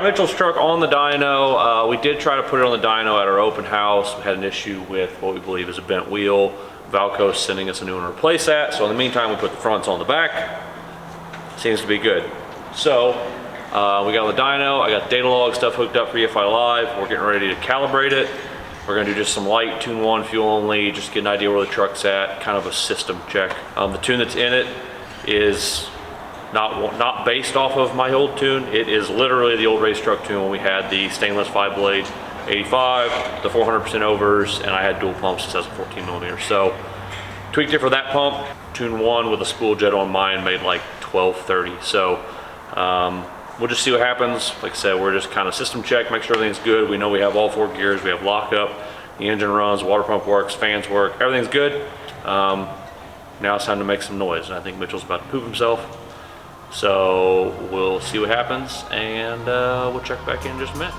got Mitchell's truck on the dyno. We did try to put it on the dyno at our open house. We had an issue with what we believe is a bent wheel. Valco's sending us a new one to replace that. So in the meantime, we put the fronts on the back. Seems to be good. So we got on the dyno. I got data log stuff hooked up for EFI Live. We're getting ready to calibrate it. We're gonna do just some light tune 1 fuel only, just get an idea where the truck's at, kind of a system check. The tune that's in it is not based off of my old tune. It is literally the old race truck tune when we had the stainless 5-blade 85, the 400% overs, and I had dual pumps instead of 14 millimeters. So tweaked it for that pump. Tune 1 with a spool jet on mine made like 1230. So we'll just see what happens. Like I said, we're just kind of system check, make sure everything's good. We know we have all 4 gears, we have lockup, the engine runs, water pump works, fans work, everything's good. Now it's time to make some noise, and I think Mitchell's about to poop himself. So we'll see what happens, and we'll check back in just a minute.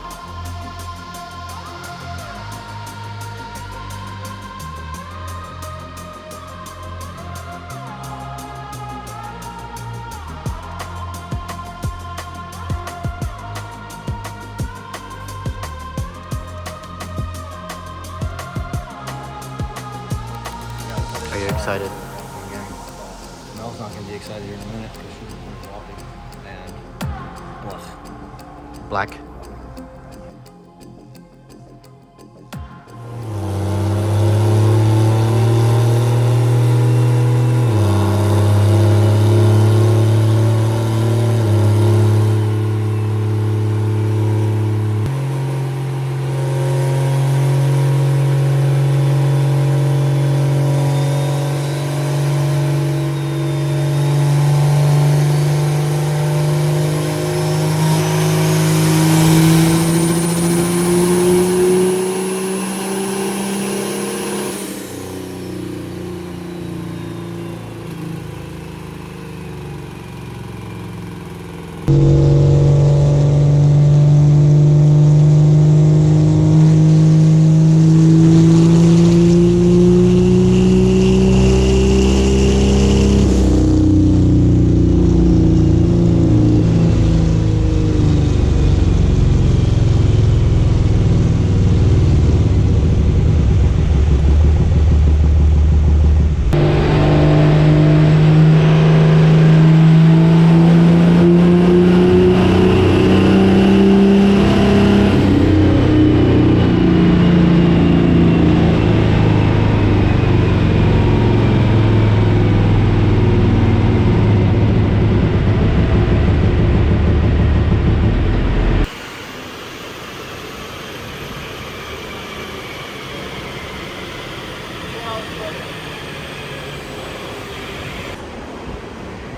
Are you excited? Mel's not gonna be excited here in a minute because she's walking and Black.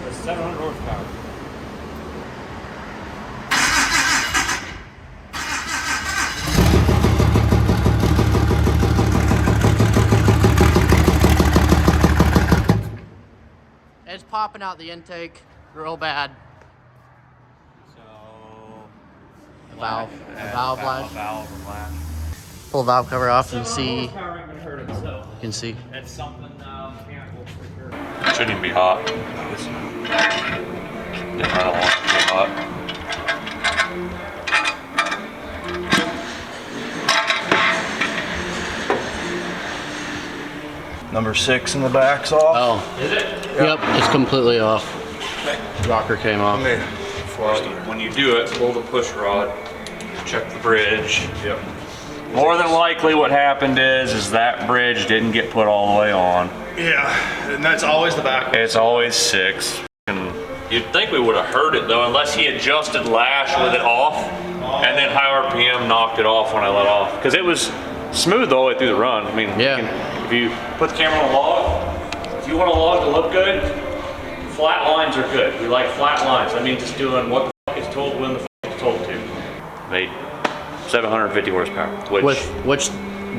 That's 700 horsepower. It's popping out the intake real bad. So Valve flash. Valve flash. Pull the valve cover off and see. You can see. That's something mechanical for sure. It shouldn't even be hot. It's, didn't run along too hot. number 6 in the back's off. Oh. Is it? Yep, it's completely off. Rocker came off. When you do it, pull the push rod, check the bridge. Yep. More than likely what happened is that bridge didn't get put all the way on. Yeah, and that's always the back. It's always 6. And you'd think we would have heard it though, unless he adjusted lash with it off, and then high RPM knocked it off when I let off. Because it was smooth the whole way through the run. I mean, yeah. If you put the camera on a log, if you want a log to look good, flat lines are good. We like flat lines. I mean, just doing what the fuck is told when the fuck is told to. Made 750 horsepower. Which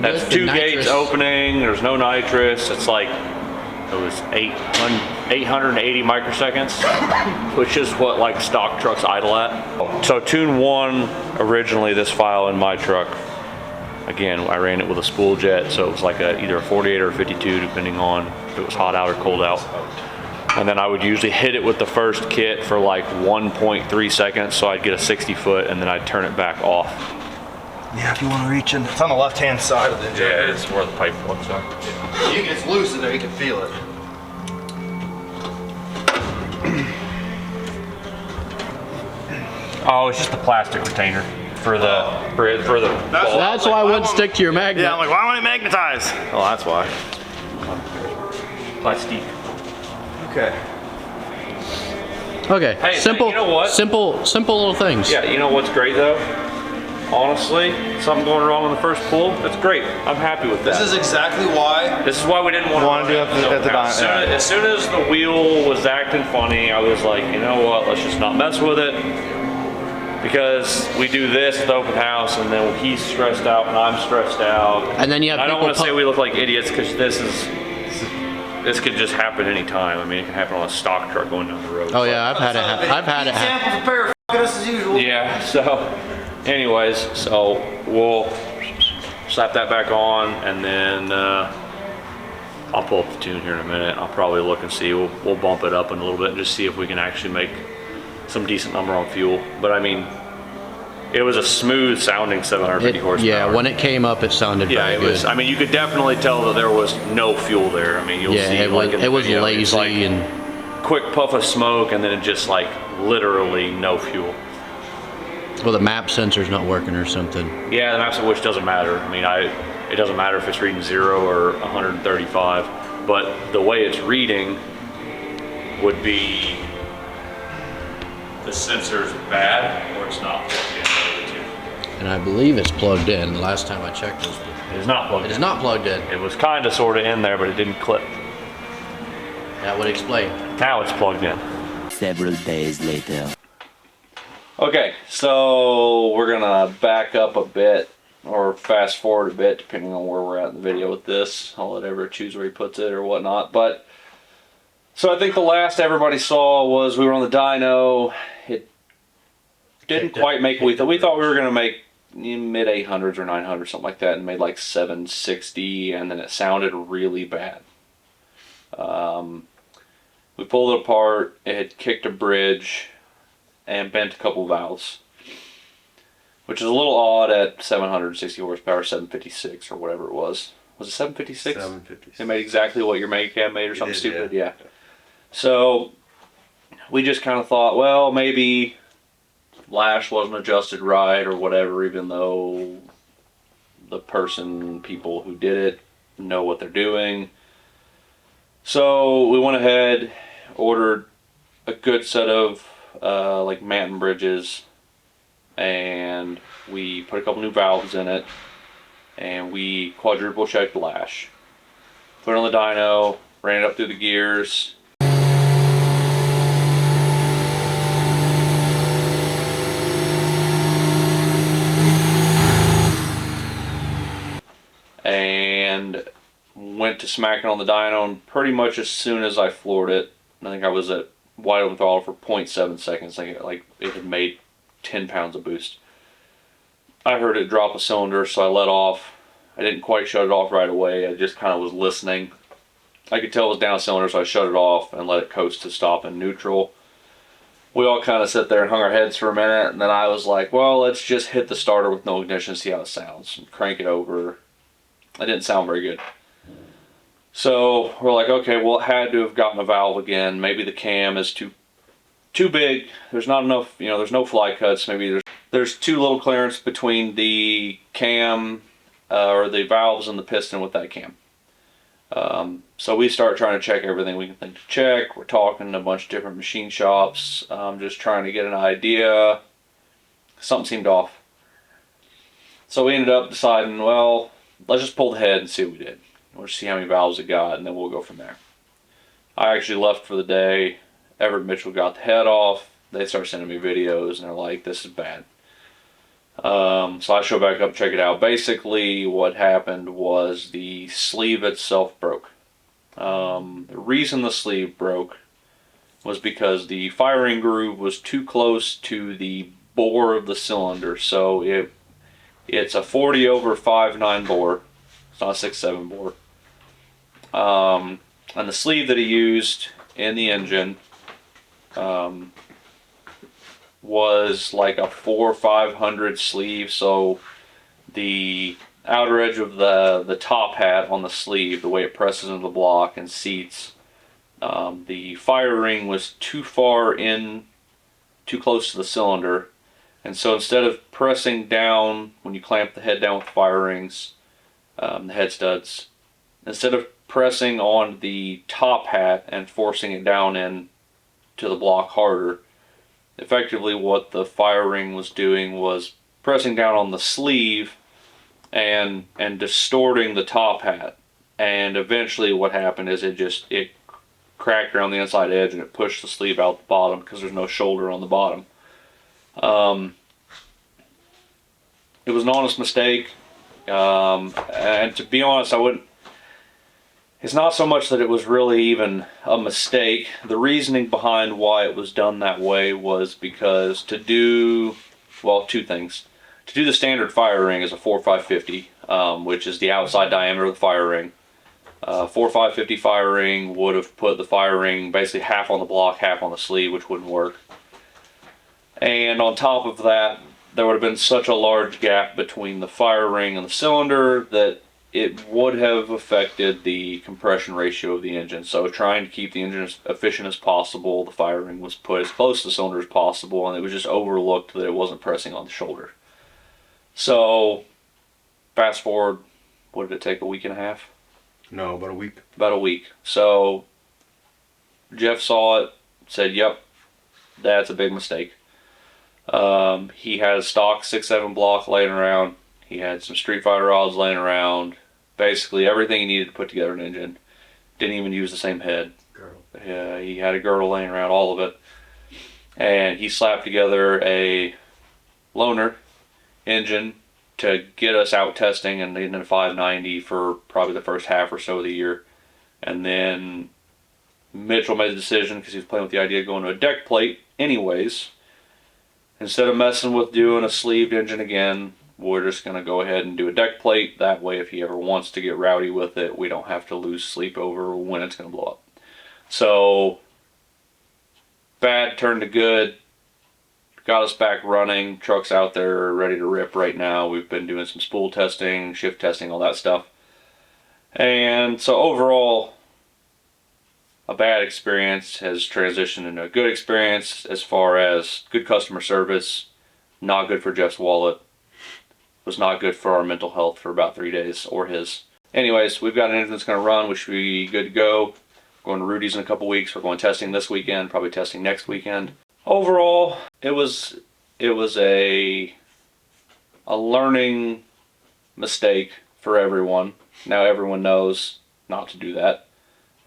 that's 2 gates opening. There's no nitrous. It's like it was 880 microseconds, which is what like stock trucks idle at. So tune 1 originally, this file in my truck. Again, I ran it with a spool jet, so it was like either a 48 or a 52, depending on if it was hot out or cold out. And then I would usually hit it with the first kit for like 1.3 seconds, so I'd get a 60 foot, and then I'd turn it back off. Yeah, if you want to reach in, it's on the left-hand side of the injector. Yeah, it's where the pipe plugs are. It's loose in there, you can feel it. Oh, it's just the plastic retainer for the That's why I wouldn't stick to your magnet. Yeah, I'm like, why won't it magnetize? Oh, that's why. plastic. Okay. Okay. Hey, simple. you know what? Simple little things. Yeah, you know what's great though? Honestly, something going wrong on the first pull, that's great. I'm happy with that. This is exactly why. This is why we didn't want to do it at the dyno. As soon as the wheel was acting funny, I was like, you know what, let's just not mess with it. Because we do this at the open house, and then he's stressed out and I'm stressed out. And then you have I don't people want to say we look like idiots, because this could just happen anytime. I mean, it can happen on a stock truck going down the road. Oh yeah, I've had it happen. Examples of pair of us as usual. Yeah, so anyways, so we'll slap that back on, and then I'll pull up the tune here in a minute. I'll probably look and see, we'll bump it up in a little bit and just see if we can actually make some decent number on fuel. But I mean, it was a smooth sounding 750 horsepower. Yeah, when it came up, it sounded very good. Was. I mean, you could definitely tell that there was no fuel there. I mean, you'll see. It was video, lazy like and quick puff of smoke, and then it just like literally no fuel. well, the map sensor's not working or something. Yeah, the maps, which doesn't matter. I mean, it doesn't matter if it's reading 0 or 135, but the way it's reading would be the sensor's bad or it's not plugged in. And I believe it's plugged in. The last time I checked, It is not plugged it in. is not plugged in. It was kind of sort of in there, but it didn't clip. That would explain. Now it's plugged in. Several days later. Okay, so we're gonna back up a bit or fast forward a bit depending on where we're at in the video with this. I'll let everyone choose where he puts it or whatnot. But so I think the last everybody saw was we were on the dyno. It didn't quite make what we thought. We thought we were gonna make mid 800s or 900, something like that, and made like 760, and then it sounded really bad. We pulled it apart. It had kicked a bridge and bent a couple valves, which is a little odd at 760 horsepower, 756 or whatever it was. Was it 756? 756. It made exactly what your main cam made or something did, stupid, yeah. yeah. So we just kind of thought, well, maybe lash wasn't adjusted right or whatever, even though the people who did it know what they're doing. So we went ahead, ordered a good set of like Manton bridges, and we put a couple new valves in it, and we quadruple checked the lash. Put it on the dyno, ran it up through the gears. And went to smacking on the dyno, and pretty much as soon as I floored it, I think I was at wide open throttle for 0.7 seconds, like it had made 10 pounds of boost. I heard it drop a cylinder, so I let off. I didn't quite shut it off right away. I just kind of was listening. I could tell it was down a cylinder, so I shut it off and let it coast to stop in neutral. We all kind of sit there and hung our heads for a minute, and then I was like, well, let's just hit the starter with no ignition and see how it sounds. And crank it over. It didn't sound very good. So we're like, okay, well, it had to have gotten a valve again. Maybe the cam is too big. There's not enough, there's no fly cuts. Maybe there's too little clearance between the cam or the valves and the piston with that cam. So we start trying to check everything we can think to check. We're talking to a bunch of different machine shops, just trying to get an idea. Something seemed off. So we ended up deciding, well, let's just pull the head and see what we did. We'll see how many valves it got, and then we'll go from there. I actually left for the day. Everett Mitchell got the head off. They start sending me videos, and they're like, this is bad. So I show back up, check it out. Basically, what happened was the sleeve itself broke. The reason the sleeve broke was because the firing groove was too close to the bore of the cylinder. So it's a 40/5/9 bore. It's not a 6/7 bore. And the sleeve that he used in the engine was like a 400 or 500 sleeve. So the outer edge of the top hat on the sleeve, the way it presses into the block and seats, the fire ring was too far in, too close to the cylinder. And so instead of pressing down, when you clamp the head down with the fire rings, the head studs, instead of pressing on the top hat and forcing it down in to the block harder, effectively what the fire ring was doing was pressing down on the sleeve and distorting the top hat. And eventually what happened is it cracked around the inside edge and it pushed the sleeve out the bottom because there's no shoulder on the bottom. It was an honest mistake, and to be honest, it's not so much that it was really even a mistake. The reasoning behind why it was done that way was because two things. To do the standard fire ring is a 4550, which is the outside diameter of the fire ring. 4550 fire ring would have put the fire ring basically half on the block, half on the sleeve, which wouldn't work. And on top of that, there would have been such a large gap between the fire ring and the cylinder that it would have affected the compression ratio of the engine. So trying to keep the engine as efficient as possible, the fire ring was put as close to the cylinder as possible, and it was just overlooked that it wasn't pressing on the shoulder. So fast forward, what did it take, a week and a half? No, about a week. About a week. So Jeff saw it, said, yep, that's a big mistake. He had a stock 6.7 block laying around. He had some Street Fighter rods laying around. Basically everything he needed to put together an engine. Didn't even use the same head. Girdle. He had a girdle laying around, all of it. And he slapped together a loaner engine to get us out testing, and then a 590 for probably the first half or so of the year. And then Mitchell made the decision, because he was playing with the idea of going to a deck plate anyways. Instead of messing with doing a sleeved engine again, we're just going to go ahead and do a deck plate. That way, if he ever wants to get rowdy with it, we don't have to lose sleep over when it's going to blow up. So, bad turned to good. Got us back running. Truck's out there ready to rip right now. We've been doing some spool testing, shift testing, all that stuff. And so overall, a bad experience has transitioned into a good experience as far as good customer service. Not good for Jeff's wallet. Was not good for our mental health for about 3 days, or his. Anyways, we've got an engine that's going to run. We should be good to go. Going to Rudy's in a couple weeks. We're going testing this weekend, probably testing next weekend. Overall, it was a learning mistake for everyone. Now everyone knows not to do that.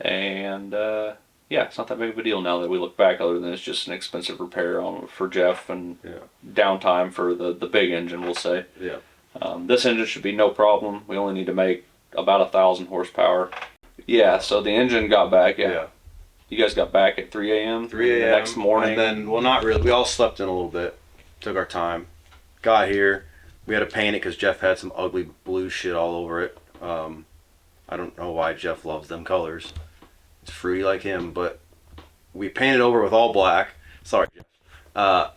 And yeah, it's not that big of a deal now that we look back, other than it's just an expensive repair for Jeff and downtime for the big engine, we'll say. Yeah. This engine should be no problem. We only need to make about 1,000 horsepower. Yeah, so the engine got back. Yeah. You guys got back at 3 a.m.? 3 a.m. The next morning? And then, well, not really. We all slept in a little bit. Took our time. Got here. We had to paint it because Jeff had some ugly blue shit all over it. I don't know why Jeff loves them colors. It's fruity like him, but we painted over with all black. Sorry, Jeff.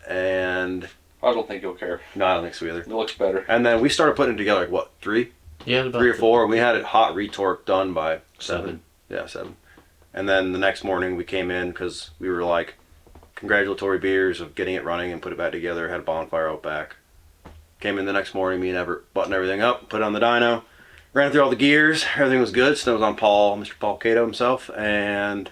And I don't think you'll care. no, I don't think so either. It looks better. And then we started putting it together, like, what, 3? Yeah, about 3 or 4, and we had it hot retorque done by 7. Yeah, 7. And then the next morning we came in because we were like congratulatory beers of getting it running and put it back together. Had a bonfire out back. Came in the next morning, me and Everett buttoned everything up, put it on the dyno, ran through all the gears. Everything was good. Snow was on Paul, Mr. Paul Cato himself, and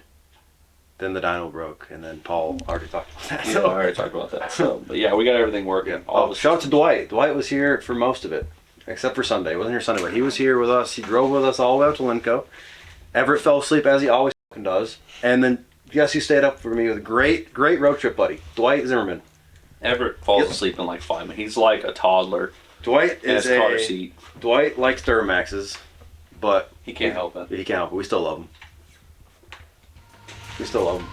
then the dyno broke. And then Paul already talked about that. Yeah, So. I already talked about that. So, but yeah, we got everything working. Yeah. All Oh, shout out to Dwight. Dwight was here for most of it, except for Sunday. He wasn't here Sunday, but he was here with us. He drove with us all the way out to Linco. Everett fell asleep as he always fucking does. And then Jesse stayed up for me with a great road trip buddy, Dwight Zimmerman. Everett falls asleep in like 5 minutes. He's like a toddler Dwight in his is car seat. Dwight likes Duramaxes, but He can't help it. he can't help it. We still love him. We still love him.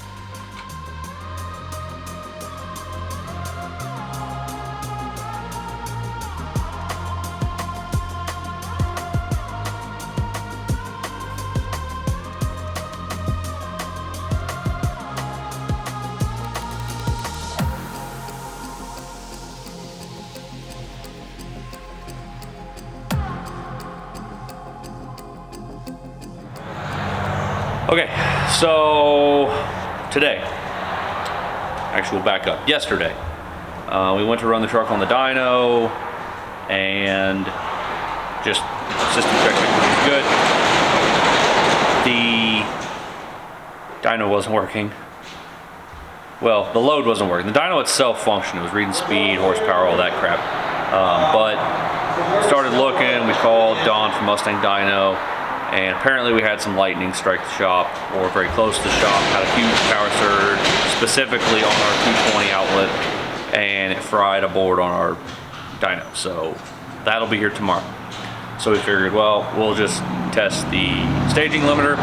Okay, so today, actually we'll back up. Yesterday, we went to run the truck on the dyno and just system check was good. The dyno wasn't working. Well, the load wasn't working. The dyno itself functioned. It was reading speed, horsepower, all that crap. But started looking, we called Don from Mustang Dyno, and apparently we had some lightning strike the shop, or very close to the shop. Had a huge power surge, specifically on our 220 outlet, and it fried a board on our dyno. So that'll be here tomorrow. So we figured, well, we'll just test the staging limiter.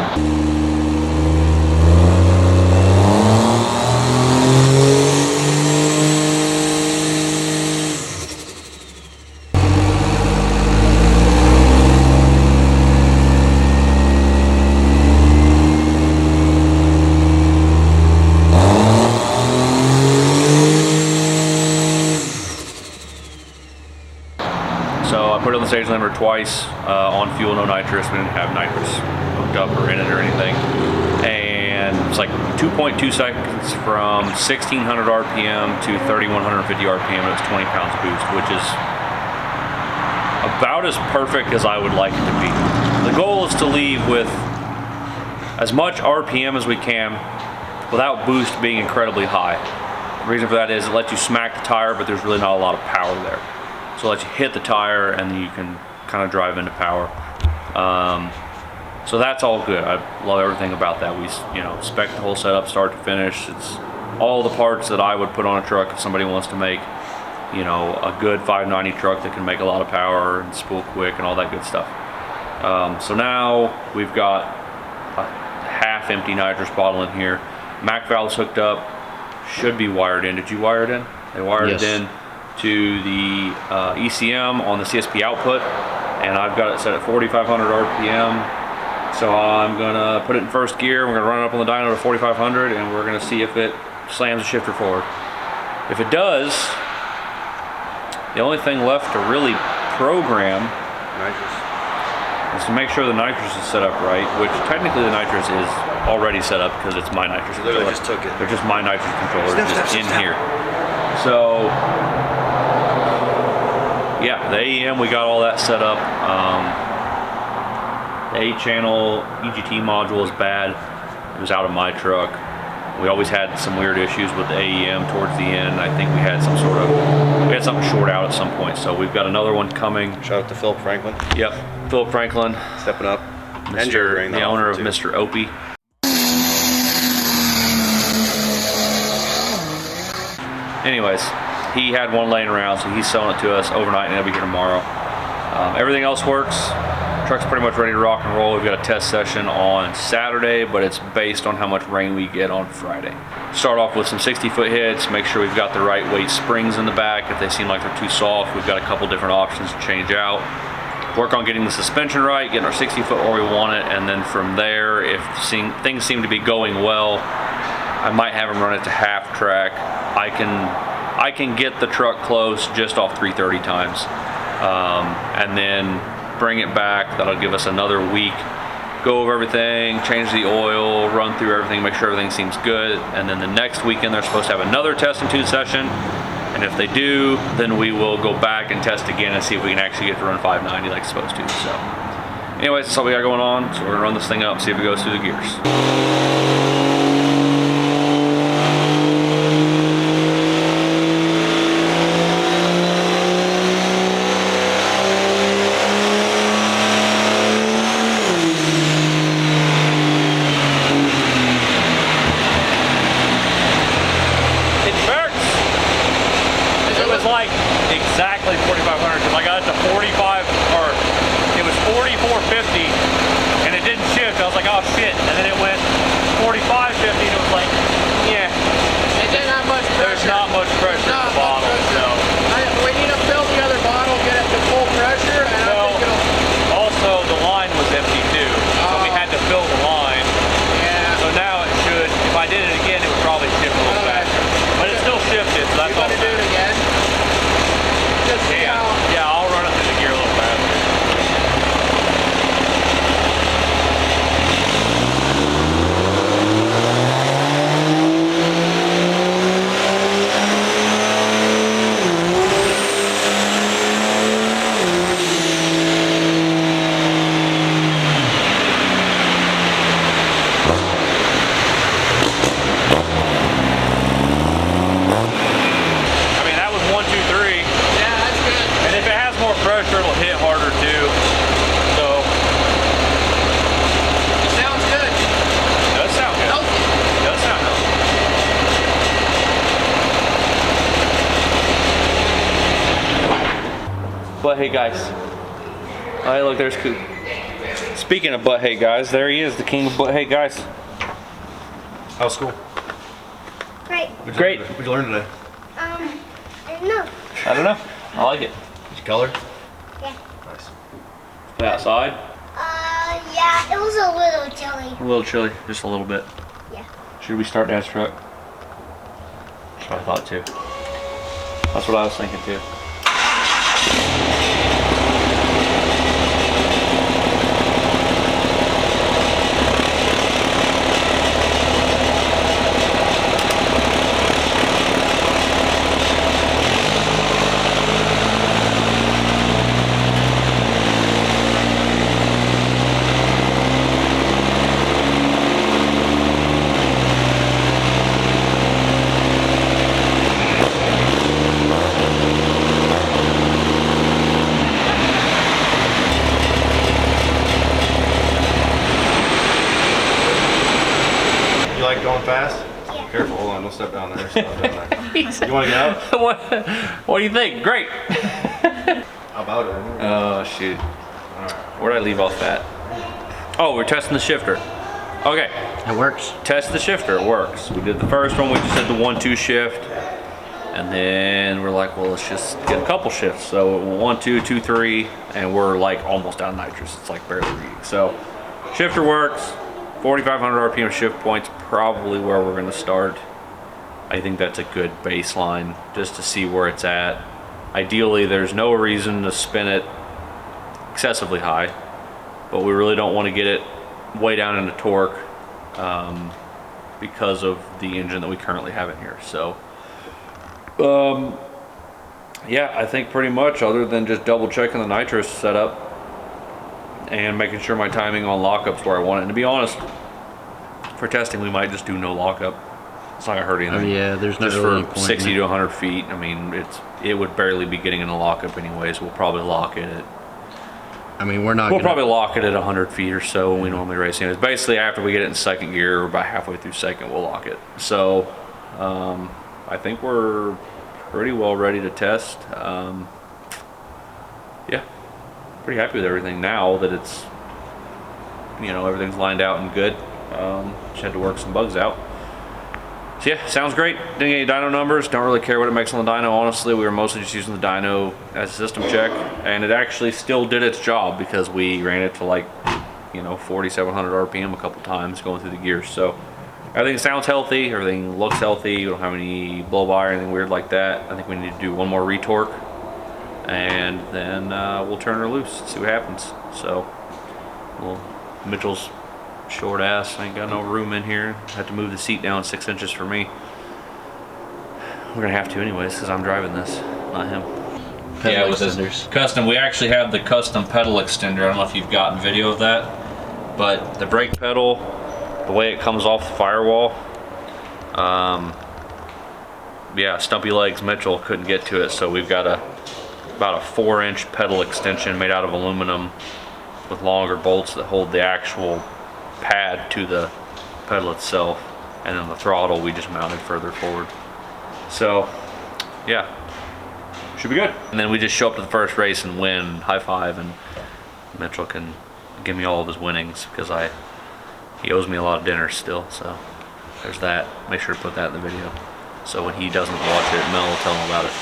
So I put it on the stage limiter twice on fuel, no nitrous. We didn't have nitrous hooked up or in it or anything. And it's like 2.2 seconds from 1600 RPM to 3150 RPM. It was 20 pounds boost, which is about as perfect as I would like it to be. The goal is to leave with as much RPM as we can without boost being incredibly high. The reason for that is it lets you smack the tire, but there's really not a lot of power there. So it lets you hit the tire and then you can kind of drive into power. So that's all good. I love everything about that. We, spec the whole setup start to finish. It's all the parts that I would put on a truck if somebody wants to make, a good 590 truck that can make a lot of power and spool quick and all that good stuff. So now we've got a half empty nitrous bottle in here. Mac valve's hooked up, should be wired in. Did you wire it in? They wired it in to the ECM on the CSP output, and I've got it set at 4,500 RPM. So I'm gonna put it in first gear. We're gonna run it up on the dyno to 4,500, and we're gonna see if it slams the shifter forward. If it does, the only thing left to really program is to make sure the nitrous is set up right, which technically the nitrous is already set up because it's my nitrous controller. Literally just took it. They're just my nitrous controller, just in here. So yeah, the AEM, we got all that set up. The 8-channel EGT module is bad. It was out of my truck. We always had some weird issues with the AEM towards the end. I think we had something short out at some point. So we've got another one coming. Shout out to Philip Franklin. Yep, Philip Franklin. Stepping up. The owner of Mr. Opie. Anyways, he had one laying around, so he's selling it to us overnight and it'll be here tomorrow. Everything else works. Truck's pretty much ready to rock and roll. We've got a test session on Saturday, but it's based on how much rain we get on Friday. Start off with some 60-foot hits, make sure we've got the right weight springs in the back. If they seem like they're too soft, we've got a couple different options to change out. Work on getting the suspension right, getting our 60-foot where we want it, and then from there, if things seem to be going well, I might have them run it to half track. I can get the truck close just off 330 times, and then bring it back. That'll give us another week. Go over everything, change the oil, run through everything, make sure everything seems good, and then the next weekend they're supposed to have another test and tune session. And if they do, then we will go back and test again and see if we can actually get to run 590 like it's supposed to. So, anyways, that's all we got going on. So we're gonna run this thing up and see if it goes through the gears. Like exactly 4,500 because I got it to 45, or it was 44.50 and it didn't shift. I was like, oh shit, and then it went 45 hey guys. Oh, hey, look, there's Coop. Speaking of butt hey guys, there he is, the king of butt hey guys. How's school? Great. Great. What'd you learn today? I don't know. I don't know. I like it. Did you color? Yeah. Nice. Play outside. Yeah, it was a little chilly. A little chilly, just a little bit. Yeah. Should we start Dad's truck? That's what I thought too. That's what I was thinking too. You like going fast? Yeah. Careful, hold on, don't step down there. Step down there. You want to get out? What do you think? Great. How about it? Oh shoot. Where'd I leave off that? Oh, we're testing the shifter. Okay, It works. test the shifter, it works. We did the first one, we just did the 1-2 shift. And then we're like, well, let's just get a couple shifts. So 1, 2, 2, 3, and we're like almost out of nitrous. It's like barely reading. So shifter works, 4,500 RPM shift points, probably where we're gonna start. I think that's a good baseline just to see where it's at. Ideally, there's no reason to spin it excessively high, but we really don't want to get it way down into torque because of the engine that we currently have in here. So yeah, I think pretty much, other than just double checking the nitrous setup and making sure my timing on lockup's where I want it. And to be honest, for testing, we might just do no lockup. It's not gonna hurt anything. Yeah, there's not just really any for point 60 in to it. 100 feet. I mean, it would barely be getting in a lockup anyways. We'll probably lock it at I mean, we're not We'll gonna, probably lock it at 100 feet or so when we normally race anyways. Basically, after we get it in second gear, or about halfway through second, we'll lock it. So, I think we're pretty well ready to test. Yeah, pretty happy with everything now that it's, you know, everything's lined out and good. Just had to work some bugs out. So yeah, sounds great. Didn't get any dyno numbers. Don't really care what it makes on the dyno. Honestly, we were mostly just using the dyno as a system check, and it actually still did its job because we ran it to like, you know, 4,700 RPM a couple times going through the gears. So everything sounds healthy. Everything looks healthy. We don't have any blow by or anything weird like that. I think we need to do one more retorque, and then we'll turn her loose and see what happens. So, well, Mitchell's short ass, ain't got no room in here. Had to move the seat down 6 inches for me. We're gonna have to anyways because I'm driving this, not him. Yeah, with this custom, we actually have the custom pedal extender. I don't know if you've gotten video of that, but the brake pedal, the way it comes off the firewall, yeah, Stumpy Legs Mitchell couldn't get to it, so we've got about a 4-inch pedal extension made out of aluminum with longer bolts that hold the actual pad to the pedal itself, and then the throttle we just mounted further forward. So yeah, should be good. And then we just show up to the first race and win, high five, and Mitchell can give me all of his winnings because he owes me a lot of dinners still. So there's that. Make sure to put that in the video so when he doesn't watch it, Mel will tell him about it.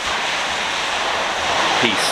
Peace.